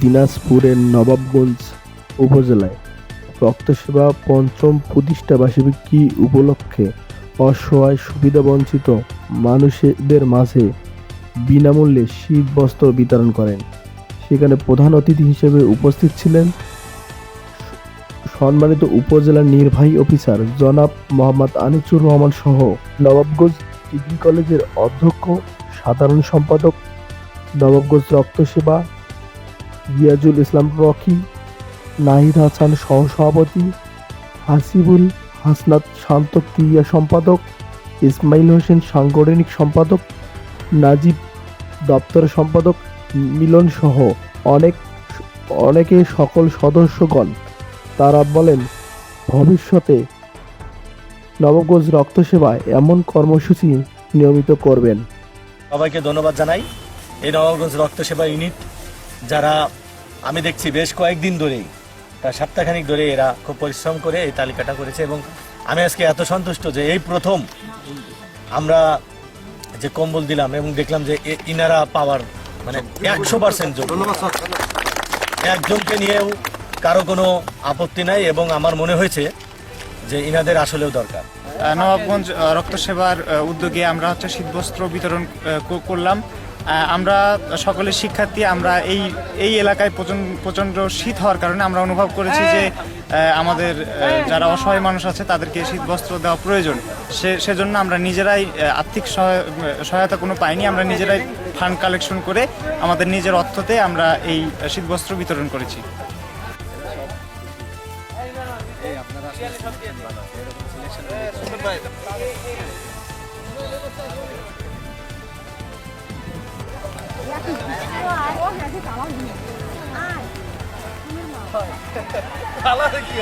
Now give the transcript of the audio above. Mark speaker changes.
Speaker 1: দিনাজপুরের নবাবগঞ্জ উপজেলায় রক্তসেবা পঞ্চম প্রতিষ্ঠা বার্ষিকী উপলক্ষে অসহায় সুবিধাবঞ্চিত মানুষদের মাঝে বিনামূল্যে শীতবস্ত্র বিতরণ করেন। সেখানে প্রধান অতিথি হিসেবে উপস্থিত ছিলেন সম্মানিত উপজেলা নির্বাহী অফিসার জনাব মোহাম্মদ আনিসুর রহমান সহ নবাবগঞ্জ ডিগ্রি কলেজের অধ্যক্ষ, সাধারণ সম্পাদক, নবাবগঞ্জ রক্তসেবা রিয়াজুল ইসলাম রকি, নাহিদ হাসান সহসভাপতি, হাসিবুল হাসনাত শান্ত ক্রিয়া সম্পাদক, ইসমাইল হোসেন সাংগঠনিক সম্পাদক, নাজিব দপ্তর সম্পাদক, মিলন সহ অনেকে সকল সদস্যগণ। তারা বলেন, ভবিষ্যতে নবাবগঞ্জ রক্তসেবায় এমন কর্মসূচি নিয়মিত করবেন।
Speaker 2: সবাইকে ধন্যবাদ জানাই। এই নবাবগঞ্জ রক্তসেবা ইউনিট যারা আমি দেখছি বেশ কয়েকদিন ধরেই, প্রায় সপ্তাহখানিক ধরে এরা খুব পরিশ্রম করে এই তালিকাটা করেছে এবং আমি আজকে এত সন্তুষ্ট যে এই প্রথম আমরা যে কম্বল দিলাম এবং দেখলাম যে ইনারা পাওয়ার মানে 100% যোগ্য। একজনকে নিয়েও কারো কোনো আপত্তি নাই এবং আমার মনে হয়েছে যে ইনাদের আসলেও দরকার।
Speaker 3: নবাবগঞ্জ রক্তসেবার উদ্যোগে আমরা শীতবস্ত্র বিতরণ করলাম। আমরা সকলের শিক্ষার্থী, আমরা এই এলাকায় প্রচণ্ড শীত হওয়ার কারণে আমরা অনুভব করেছি যে আমাদের যারা অসহায় মানুষ আছে তাদেরকে শীতবস্ত্র দেওয়া প্রয়োজন। সেজন্য আমরা নিজেরাই আর্থিক সহায়তা কোনো পাইনি, আমরা নিজেরাই ফান্ড কালেকশন করে আমাদের নিজের অর্থতে আমরা এই শীতবস্ত্র বিতরণ করেছি।
Speaker 2: কি